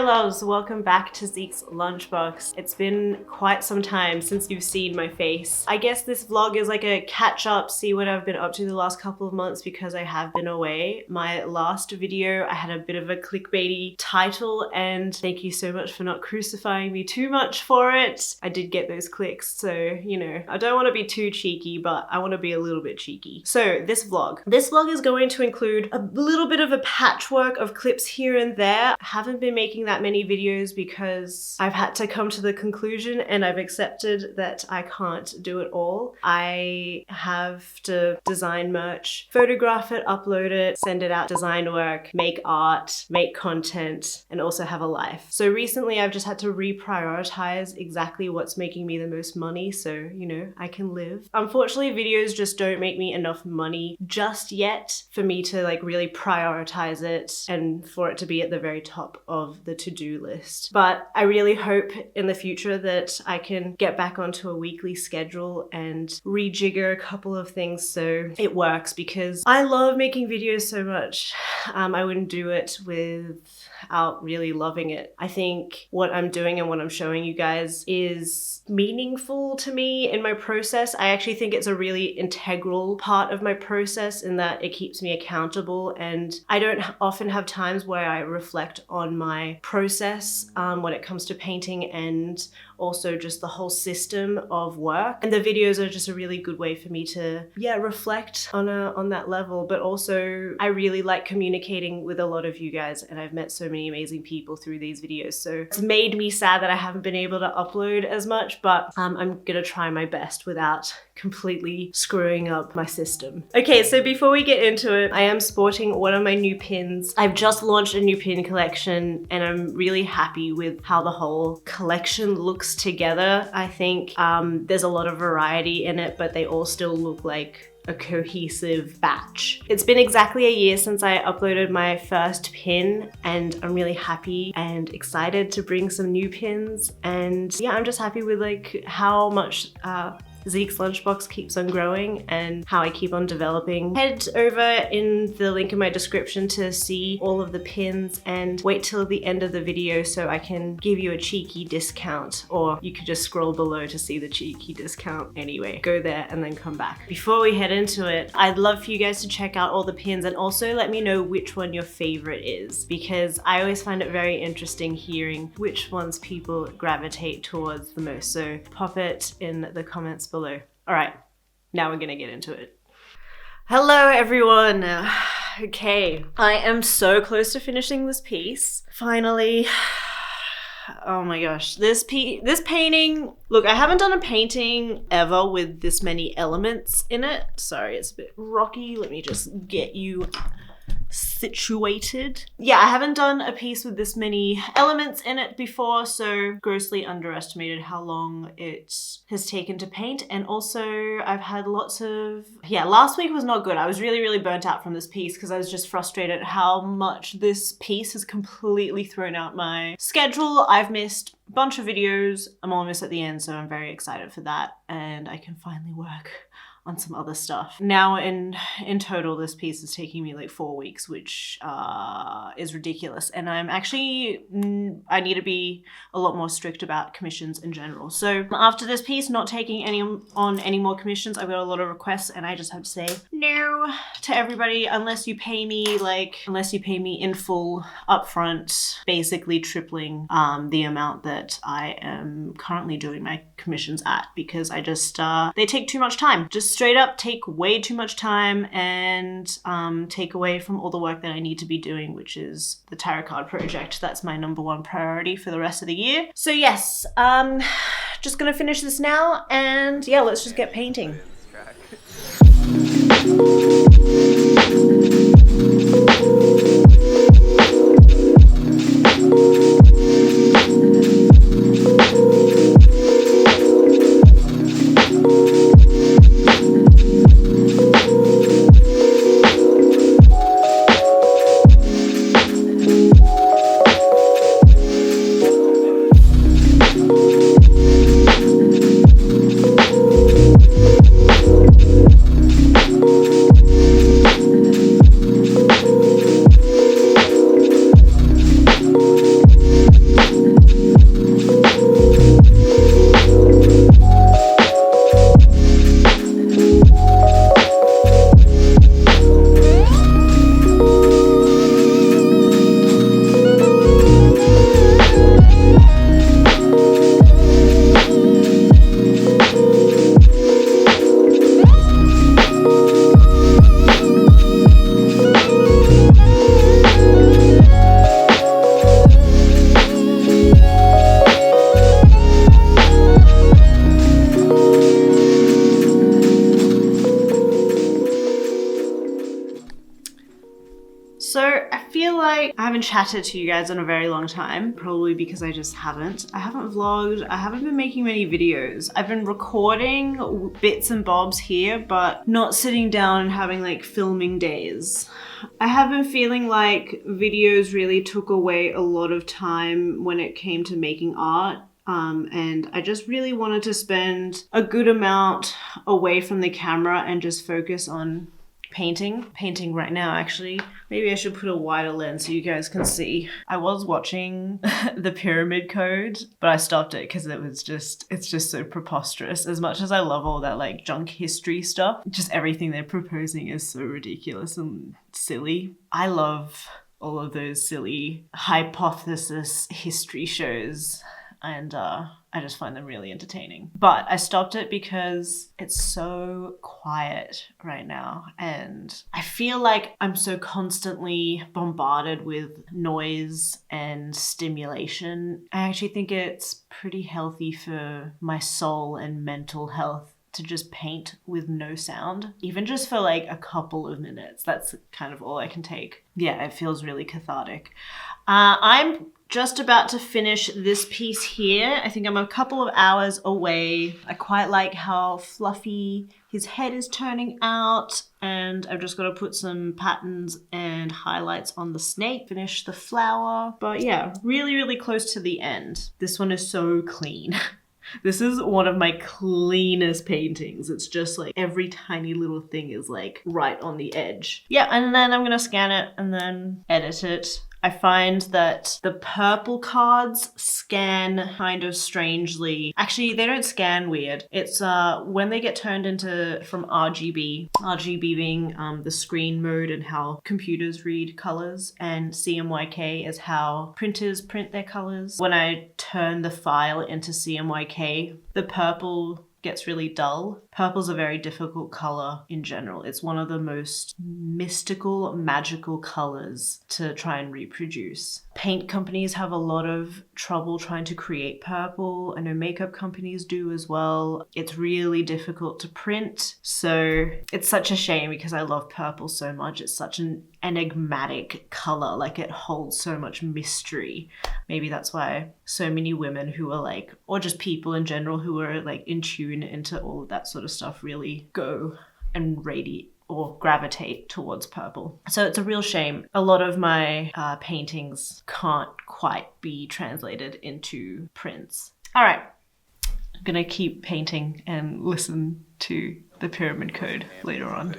loves, welcome back to Zeke's Lunchbox. It's been quite some time since you've seen my face. I guess this vlog is like a catch up, see what I've been up to the last couple of months because I have been away. My last video, I had a bit of a clickbaity title and thank you so much for not crucifying me too much for it. I did get those clicks, so you know, I don't want to be too cheeky, but I want to be a little bit cheeky. So this vlog is going to include a little bit of a patchwork of clips here and there. I haven't been making that many videos because I've had to come to the conclusion and I've accepted that I can't do it all. I have to design merch, photograph it, upload it, send it out, design work, make art, make content, and also have a life. So recently I've just had to reprioritize exactly what's making me the most money so, you know, I can live. Unfortunately, videos just don't make me enough money just yet for me to like really prioritize it and for it to be at the very top of the to-do list. But I really hope in the future that I can get back onto a weekly schedule and rejigger a couple of things so it works because I love making videos so much. I wouldn't do it without really loving it. I think what I'm doing and what I'm showing you guys is meaningful to me in my process. I actually think it's a really integral part of my process in that it keeps me accountable, and I don't often have times where I reflect on my process when it comes to painting and also just the whole system of work. And the videos are just a really good way for me to, reflect on that level. But also I really like communicating with a lot of you guys, and I've met so many amazing people through these videos. So it's made me sad that I haven't been able to upload as much, but I'm gonna try my best without completely screwing up my system. Okay, so before we get into it, I am sporting one of my new pins. I've just launched a new pin collection and I'm really happy with how the whole collection looks together. I think there's a lot of variety in it, but they all still look like a cohesive batch. It's been exactly a year since I uploaded my first pin and I'm really happy and excited to bring some new pins. And yeah, I'm just happy with like how much Zeke's Lunchbox keeps on growing and how I keep on developing. Head over in the link in my description to see all of the pins and wait till the end of the video so I can give you a cheeky discount, or you could just scroll below to see the cheeky discount. Anyway, go there and then come back. Before we head into it, I'd love for you guys to check out all the pins and also let me know which one your favorite is, because I always find it very interesting hearing which ones people gravitate towards the most. So pop it in the comments below. All right, now we're gonna get into it. Hello everyone. Okay, I am so close to finishing this piece. Finally. Oh my gosh, this painting, look, I haven't done a painting ever with this many elements in it. Sorry, it's a bit rocky. Let me just get you situated. Yeah, I haven't done a piece with this many elements in it before, so grossly underestimated how long it has taken to paint. And also I've had lots of, last week was not good. I was really burnt out from this piece because I was just frustrated at how much this piece has completely thrown out my schedule. I've missed a bunch of videos. I'm almost at the end, so I'm very excited for that. And I can finally work on some other stuff. Now in total, this piece is taking me like 4 weeks, which is ridiculous. And I'm actually, I need to be a lot more strict about commissions in general. So after this piece, not taking on any more commissions. I've got a lot of requests and I just have to say no to everybody unless you pay me in full upfront, basically tripling the amount that I am currently doing my commissions at, because I just, they take too much time. Just straight up take way too much time and take away from all the work that I need to be doing, which is the tarot card project. That's my #1 priority for the rest of the year. So yes, just gonna finish this now and yeah, let's just get painting. haven't chatted to you guys in a very long time, probably because I just haven't. I haven't vlogged, I haven't been making many videos. I've been recording bits and bobs here, but not sitting down and having like filming days. I have been feeling like videos really took away a lot of time when it came to making art. And I just really wanted to spend a good amount away from the camera and just focus on painting right now. Actually, maybe I should put a wider lens so you guys can see. I was watching the Pyramid Code, but I stopped it because it's just so preposterous. As much as I love all that like junk history stuff, just everything they're proposing is so ridiculous and silly. I love all of those silly hypothesis history shows, and I just find them really entertaining. But I stopped it because it's so quiet right now, and I feel like I'm so constantly bombarded with noise and stimulation. I actually think it's pretty healthy for my soul and mental health to just paint with no sound, even just for like a couple of minutes. That's kind of all I can take. Yeah, it feels really cathartic. I'm just about to finish this piece here. I think I'm a couple of hours away. I quite like how fluffy his head is turning out, and I've just got to put some patterns and highlights on the snake, finish the flower. But yeah, really, really close to the end. This one is so clean. This is one of my cleanest paintings. It's just like every tiny little thing is like right on the edge. Yeah, and then I'm gonna scan it and then edit it. I find that the purple cards scan kind of strangely. Actually, they don't scan weird. It's when they get turned into from RGB being the screen mode and how computers read colors, and CMYK is how printers print their colors. When I turn the file into CMYK, the purple gets really dull. Purple's a very difficult color in general. It's one of the most mystical, magical colors to try and reproduce. Paint companies have a lot of trouble trying to create purple. I know makeup companies do as well. It's really difficult to print. So it's such a shame because I love purple so much. It's such an enigmatic color. Like it holds so much mystery. Maybe that's why so many women who are like, or just people in general who are like in tune into all of that sort of stuff really go and radiate or gravitate towards purple. So it's a real shame. A lot of my paintings can't quite be translated into prints. All right, I'm gonna keep painting and listen to the Pyramid Code later on.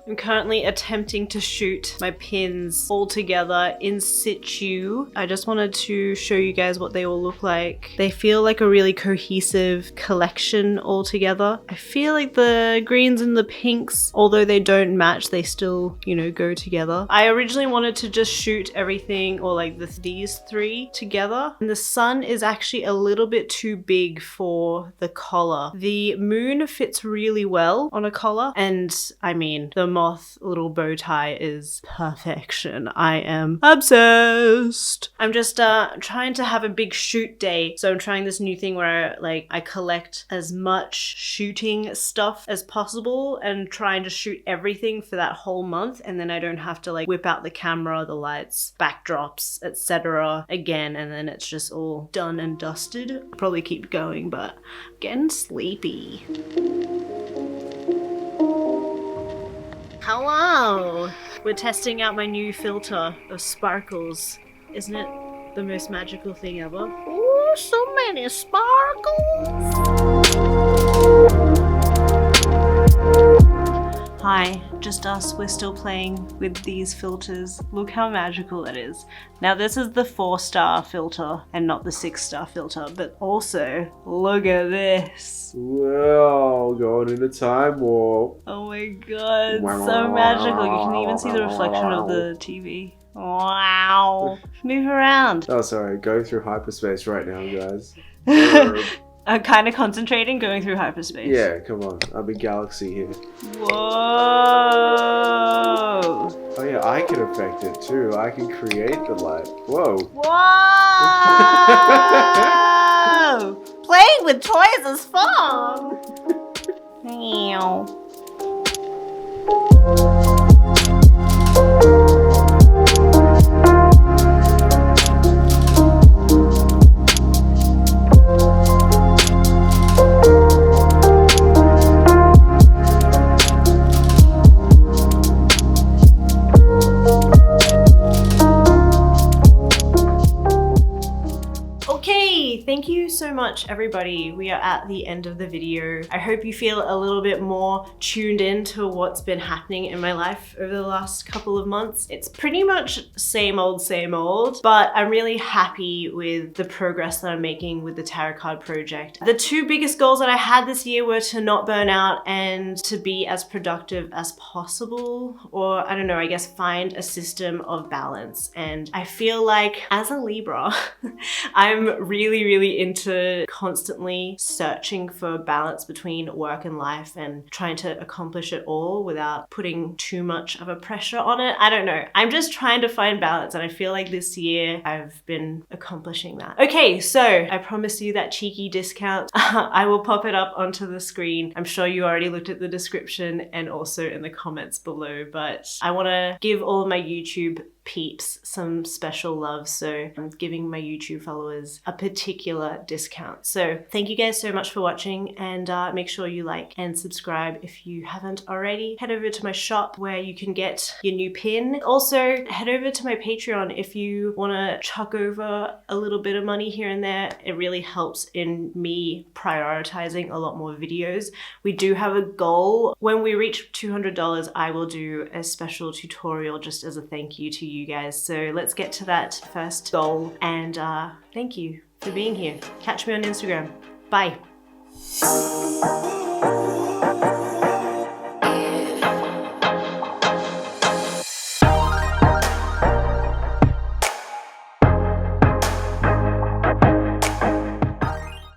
I'm currently attempting to shoot my pins all together in situ. I just wanted to show you guys what they all look like. They feel like a really cohesive collection all together. I feel like the greens and the pinks, although they don't match, they still, you know, go together. I originally wanted to just shoot everything, or like these three together. And the sun is actually a little bit too big for the collar. The moon fits really well on a collar, and I mean, the moth little bow tie is perfection. I am obsessed. I'm just trying to have a big shoot day. So I'm trying this new thing where I collect as much shooting stuff as possible and trying to shoot everything for that whole month, and then I don't have to like whip out the camera, the lights, backdrops, etc. again, and then it's just all done and dusted. I'll probably keep going, but I'm getting sleepy. Hello! We're testing out my new filter of sparkles. Isn't it the most magical thing ever? Ooh, so many sparkles! Hi, just us. We're still playing with these filters. Look how magical it is. Now this is the 4-star filter and not the 6-star filter, but also look at this. Well, going into time warp. Oh my god, it's so magical. You can even see the reflection of the TV. Wow. Move around. Oh, sorry. Going through hyperspace right now, guys. I'm kind of concentrating going through hyperspace. Yeah, come on. I'm a galaxy here. Whoa! Oh yeah, I can affect it too. I can create the light. Whoa. Whoa! Playing with toys is fun! Meow. Thank you so much, everybody. We are at the end of the video. I hope you feel a little bit more tuned in to what's been happening in my life over the last couple of months. It's pretty much same old, but I'm really happy with the progress that I'm making with the tarot card project. The 2 biggest goals that I had this year were to not burn out and to be as productive as possible, or I don't know, I guess find a system of balance. And I feel like as a Libra, I'm really into constantly searching for balance between work and life and trying to accomplish it all without putting too much of a pressure on it. I don't know. I'm just trying to find balance, and I feel like this year I've been accomplishing that. Okay, so I promise you that cheeky discount. I will pop it up onto the screen. I'm sure you already looked at the description and also in the comments below, but I want to give all of my YouTube peeps some special love, so I'm giving my YouTube followers a particular discount. So thank you guys so much for watching, and make sure you like and subscribe if you haven't already. Head over to my shop where you can get your new pin. Also head over to my Patreon if you want to chuck over a little bit of money here and there. It really helps in me prioritizing a lot more videos. We do have a goal. When we reach $200, I will do a special tutorial just as a thank you to you guys. So let's get to that first goal, and thank you for being here. Catch me on Instagram. Bye.